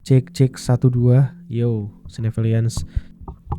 Cek 1 2. Yo, Cinephilians.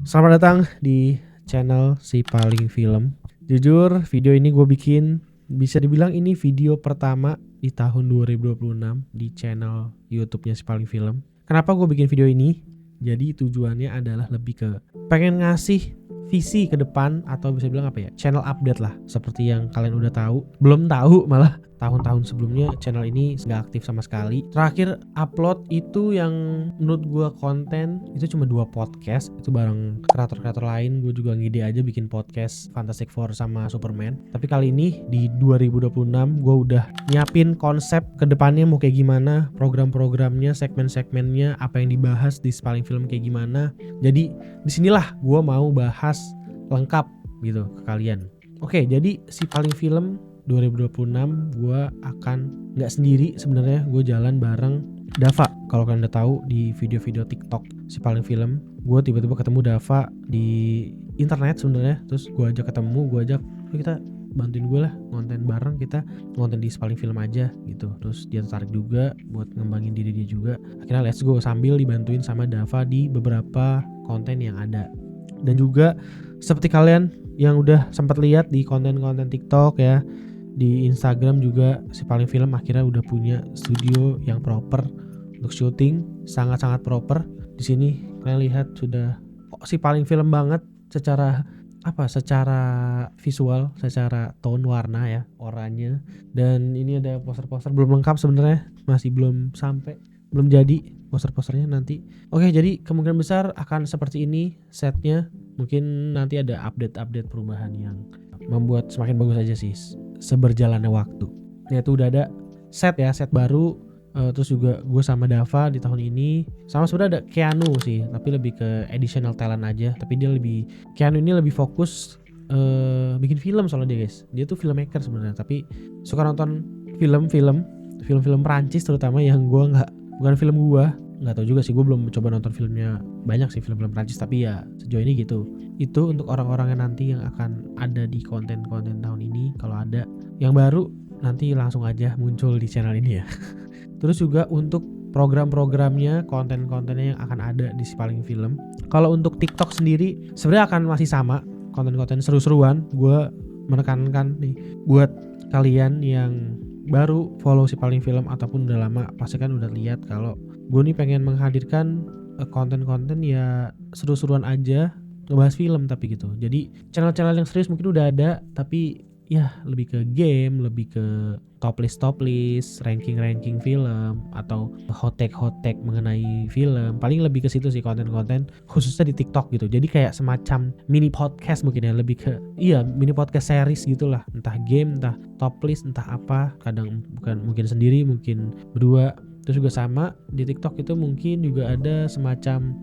Selamat datang di channel Si Paling Film. Jujur, video ini gue bikin bisa dibilang ini video pertama di tahun 2026 di channel YouTube-nya Si Paling Film. Kenapa gue bikin video ini? Jadi tujuannya adalah lebih ke pengen ngasih visi ke depan, atau bisa bilang apa ya, channel update lah. Seperti yang kalian udah tahu, belum tahu malah, tahun-tahun sebelumnya channel ini nggak aktif sama sekali. Terakhir upload itu yang menurut gue konten itu cuma 2 podcast, itu bareng kreator-kreator lain. Gue juga ngide aja bikin podcast Fantastic Four sama Superman. Tapi kali ini di 2026 gue udah nyiapin konsep ke depannya mau kayak gimana, program-programnya, segmen-segmennya, apa yang dibahas di Paling Film kayak gimana. Jadi disinilah gue mau bahas lengkap gitu ke kalian. Oke, jadi Si Paling Film 2026 gue akan nggak sendiri sebenarnya, gue jalan bareng Dava. Kalau kalian udah tahu di video-video TikTok Si Paling Film, gue tiba-tiba ketemu Dava di internet sebenarnya. Terus gue ajak ketemu, gue ajak, kita bantuin gue lah konten bareng, kita konten di Si Paling Film aja gitu. Terus dia tertarik juga buat ngembangin diri dia juga. Akhirnya let's go, sambil dibantuin sama Dava di beberapa konten yang ada. Dan juga seperti kalian yang udah sempat lihat di konten-konten TikTok ya, di Instagram juga Si Paling Film akhirnya udah punya studio yang proper untuk syuting, sangat-sangat proper. Di sini kalian lihat sudah Si Paling Film banget secara visual, secara tone warna ya, oranye. Dan ini ada poster-poster belum lengkap sebenarnya, masih belum jadi poster-posternya nanti. Oke, jadi kemungkinan besar akan seperti ini setnya. Mungkin nanti ada update perubahan yang membuat semakin bagus aja sih seberjalannya waktu. Ya itu udah ada set baru. Terus juga gue sama Dava di tahun ini, sama sebenarnya ada Keanu sih, tapi lebih ke additional talent aja. Tapi Keanu ini lebih fokus bikin film soalnya dia guys. Dia tuh filmmaker sebenarnya, tapi suka nonton film Perancis terutama yang bukan film gue. Nggak tahu juga sih, gue belum coba nonton filmnya banyak sih, film-film Prancis, tapi ya sejauh ini gitu. Itu untuk orang-orangnya nanti yang akan ada di konten-konten tahun ini. Kalau ada yang baru nanti langsung aja muncul di channel ini ya. Terus juga untuk program-programnya, konten-kontennya yang akan ada di Si Paling Film. Kalau untuk TikTok sendiri sebenarnya akan masih sama, konten-konten seru-seruan. Gue menekankan nih buat kalian yang baru follow Si Paling Film ataupun udah lama, pasti kan udah lihat kalau gue nih pengen menghadirkan konten-konten ya seru-seruan aja, ngebahas film tapi gitu. Jadi channel-channel yang serius mungkin udah ada, tapi ya lebih ke game, lebih ke top list, ranking film, atau hot take mengenai film. Paling lebih ke situ sih konten-konten, khususnya di TikTok gitu. Jadi kayak semacam mini podcast mungkin ya, lebih ke mini podcast series gitulah. Entah game, entah top list, entah apa. Kadang bukan, mungkin sendiri, mungkin berdua. Terus juga sama di TikTok itu mungkin juga ada semacam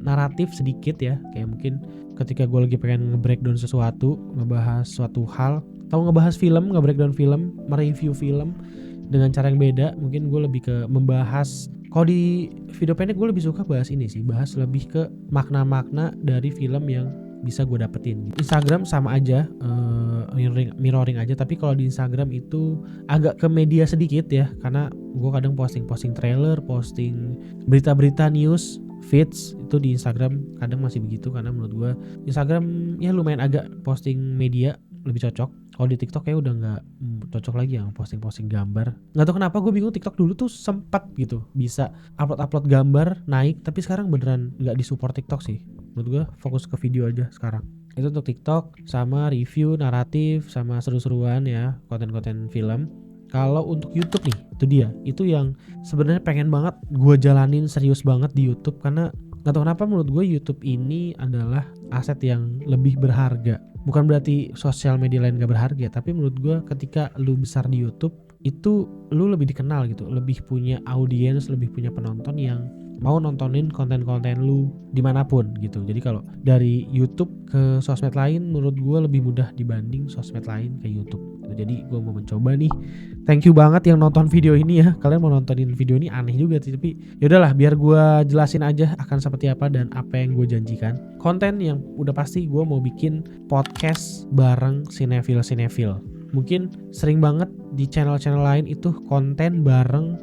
naratif sedikit ya, kayak mungkin ketika gue lagi pengen nge-breakdown sesuatu, ngebahas suatu hal, atau ngebahas film, nge-breakdown film, mereview film dengan cara yang beda. Mungkin gue lebih ke membahas, kalau di video pendek gue lebih suka bahas ini sih, bahas lebih ke makna-makna dari film yang bisa gue dapetin. Instagram sama aja, mirroring aja, tapi kalau di Instagram itu agak ke media sedikit ya, karena gue kadang posting trailer, posting berita-berita news, feeds itu di Instagram kadang masih begitu, karena menurut gue Instagram ya lumayan agak posting media lebih cocok. Kalau di TikTok kayak udah nggak cocok lagi yang posting gambar. Nggak tahu kenapa gue bingung, TikTok dulu tuh sempat gitu bisa upload gambar naik, tapi sekarang beneran nggak disupport TikTok sih. Menurut gue fokus ke video aja sekarang. Itu untuk TikTok, sama review, naratif, sama seru-seruan ya, konten-konten film. Kalau untuk YouTube nih, itu dia. Itu yang sebenarnya pengen banget gue jalanin serius banget di YouTube, karena nggak tahu kenapa menurut gue YouTube ini adalah aset yang lebih berharga. Bukan berarti sosial media lain gak berharga, tapi menurut gue ketika lu besar di YouTube itu lu lebih dikenal gitu, lebih punya audiens, lebih punya penonton yang mau nontonin konten-konten lu dimanapun gitu. Jadi kalau dari YouTube ke sosmed lain menurut gue lebih mudah dibanding sosmed lain ke YouTube. Jadi gue mau mencoba nih. Thank you banget yang nonton video ini ya. Kalian mau nontonin video ini aneh juga sih, tapi yaudahlah, biar gue jelasin aja akan seperti apa dan apa yang gue janjikan. Konten yang udah pasti gue mau bikin podcast bareng sinefil. Mungkin sering banget di channel-channel lain itu konten bareng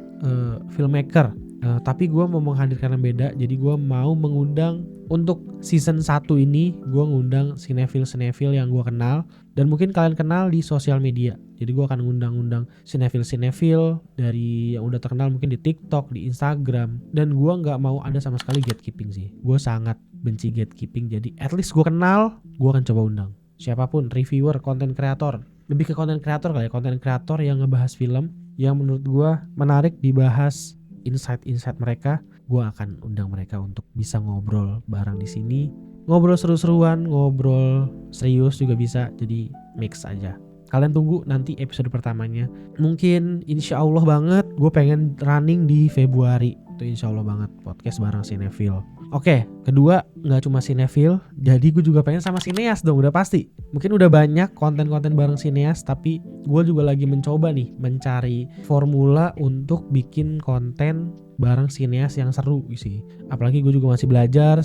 filmmaker. Tapi gue mau menghadirkan yang beda. Jadi gue mau mengundang untuk season 1 ini, gue ngundang sinefil yang gue kenal dan mungkin kalian kenal di sosial media. Jadi gue akan ngundang sinefil dari yang udah terkenal mungkin di TikTok, di Instagram. Dan gue nggak mau ada sama sekali gatekeeping sih. Gue sangat benci gatekeeping. Jadi at least gue kenal, gue akan coba undang siapapun, reviewer, konten kreator. Lebih ke konten kreator kali ya, konten kreator yang ngebahas film yang menurut gue menarik dibahas, insight mereka. Gue akan undang mereka untuk bisa ngobrol bareng di sini. Ngobrol seru-seruan, ngobrol serius juga bisa. Jadi mix aja. Kalian tunggu nanti episode pertamanya. Mungkin insya Allah banget gue pengen running di Februari. Itu insya Allah banget podcast bareng Sinefil. Oke, kedua gak cuma Sinefil, jadi gue juga pengen sama Sineas dong, udah pasti. Mungkin udah banyak konten-konten bareng Sineas, tapi gue juga lagi mencoba nih mencari formula untuk bikin konten bareng Sineas yang seru sih. Apalagi gue juga masih belajar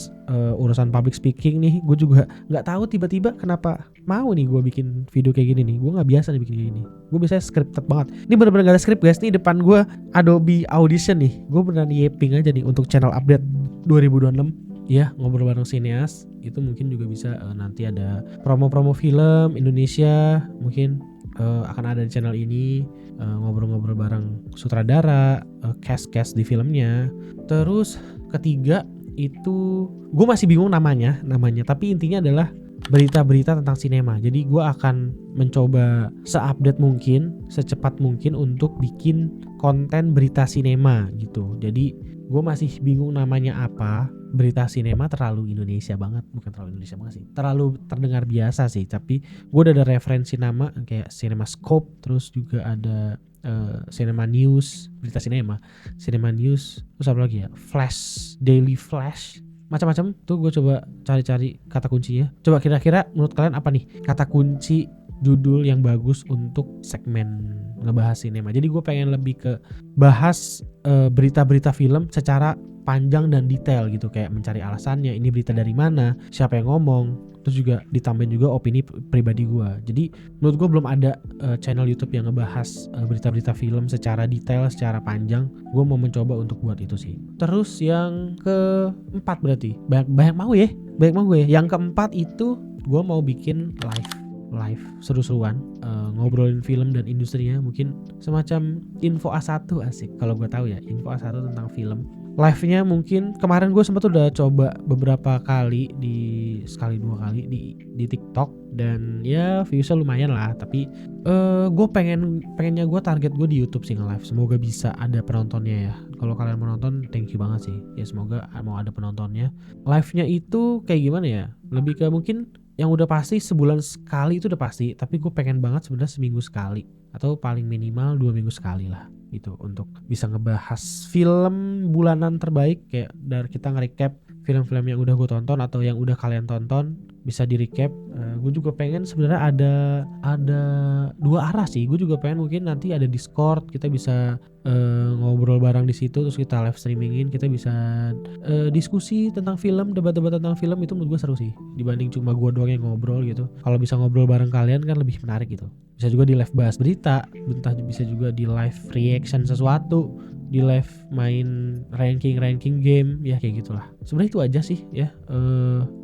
urusan public speaking nih. Gue juga gak tahu tiba-tiba kenapa mau nih gue bikin video kayak gini nih. Gue gak biasa nih bikin kayak gini. Gue biasanya scripted banget. Ini bener-bener gak ada script guys. Nih depan gue Adobe Audition nih. Gue beneran yeping aja nih untuk channel update 2026. Ya, ngobrol bareng Sineas itu mungkin juga bisa nanti ada promo-promo film Indonesia mungkin akan ada di channel ini, ngobrol-ngobrol bareng sutradara, cast di filmnya. Terus ketiga itu gue masih bingung namanya, tapi intinya adalah berita-berita tentang sinema. Jadi gue akan mencoba seupdate mungkin, secepat mungkin untuk bikin konten berita sinema gitu. Jadi gue masih bingung namanya apa. Berita sinema terlalu Indonesia banget, bukan terlalu Indonesia banget sih, terlalu terdengar biasa sih. Tapi gue udah ada referensi nama kayak CinemaScope, terus juga ada Cinema News, berita Cinema News, terus apa lagi ya, Flash, Daily Flash, macam-macam tuh. Gue coba cari-cari kata kuncinya. Coba kira-kira menurut kalian apa nih kata kunci judul yang bagus untuk segmen ngebahas sinema. Jadi gue pengen lebih ke bahas berita-berita film secara panjang dan detail gitu, kayak mencari alasannya, ini berita dari mana, siapa yang ngomong, terus juga ditambahin juga opini pribadi gue. Jadi menurut gue belum ada channel YouTube yang ngebahas berita-berita film secara detail, secara panjang. Gue mau mencoba untuk buat itu sih. Terus yang keempat berarti banyak mau ya. Yang keempat itu gue mau bikin live seru-seruan, ngobrolin film dan industrinya, mungkin semacam Info A1 asik kalau gue tahu ya, Info A1 tentang film. Live-nya mungkin kemarin gue sempat udah coba beberapa kali, sekali dua kali di TikTok, dan ya viewsnya lumayan lah. Tapi gue pengennya gue target gue di YouTube sih nge-live. Semoga bisa ada penontonnya ya. Kalau kalian mau nonton thank you banget sih ya, semoga mau ada penontonnya. Live-nya itu kayak gimana ya, lebih ke mungkin yang udah pasti sebulan sekali itu udah pasti, tapi gue pengen banget sebenarnya seminggu sekali atau paling minimal 2 minggu sekali lah gitu, untuk bisa ngebahas film bulanan terbaik, kayak dari kita nge-recap film-film yang udah gue tonton atau yang udah kalian tonton, bisa di recap. Gue juga pengen sebenarnya ada dua arah sih. Gue juga pengen mungkin nanti ada Discord, kita bisa ngobrol bareng di situ, terus kita live streamingin, kita bisa diskusi tentang film, debat-debat tentang film. Itu menurut gue seru sih dibanding cuma gue doang yang ngobrol gitu. Kalau bisa ngobrol bareng kalian kan lebih menarik gitu. Bisa juga di live bahas berita, bisa juga di live reaction sesuatu, di live main ranking game ya, kayak gitulah. Sebenarnya itu aja sih ya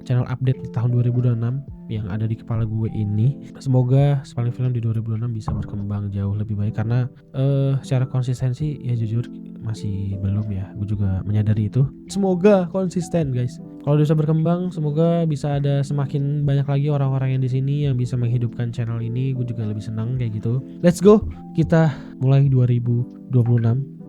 channel update di tahun 2026 yang ada di kepala gue ini. Semoga Spaling Film di 2026 bisa berkembang jauh lebih baik, karena secara konsistensi ya jujur masih belum ya. Gue juga menyadari itu. Semoga konsisten guys. Kalau bisa berkembang, semoga bisa ada semakin banyak lagi orang-orang yang di sini yang bisa menghidupkan channel ini. Gue juga lebih senang kayak gitu. Let's go, kita mulai 2026.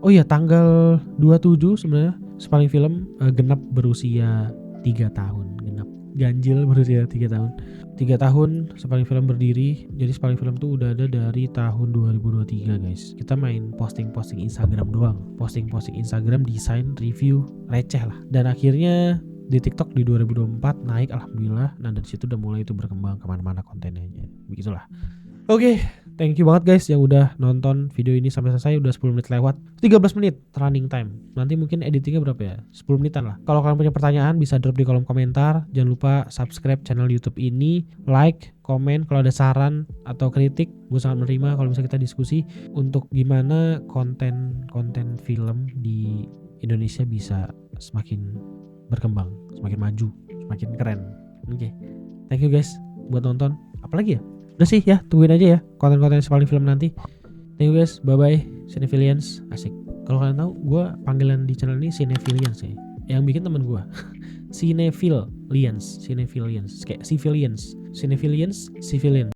Oh iya, tanggal 27 sebenarnya Spaling Film genap berusia 3 tahun. Genap ganjil berusia 3 tahun. 3 tahun Spaling Film berdiri. Jadi Spaling Film tuh udah ada dari tahun 2023 guys. Kita main posting-posting Instagram doang. Posting-posting Instagram, desain, review, receh lah. Dan akhirnya di TikTok di 2024 naik alhamdulillah. Nah dari situ udah mulai itu berkembang kemana-mana kontennya. Begitulah. Oke, thank you banget guys yang udah nonton video ini sampai selesai. Udah 10 menit lewat, 13 menit running time. Nanti mungkin editingnya berapa ya, 10 menitan lah. Kalau kalian punya pertanyaan bisa drop di kolom komentar. Jangan lupa subscribe channel YouTube ini, like, komen. Kalau ada saran atau kritik, gue sangat menerima kalau bisa kita diskusi untuk gimana konten film di Indonesia bisa semakin berkembang, semakin maju, semakin keren. Oke. Thank you guys buat nonton. Apalagi ya? Udah sih ya, tungguin aja ya konten-konten Spaling Film nanti. Thank you guys, bye bye. Cinephilians, asik. Kalau kalian tahu, gue panggilan di channel ini Cinephilians ya. Yang bikin temen gue. Cinephilians, kayak civilians, Cinephilians, civilian.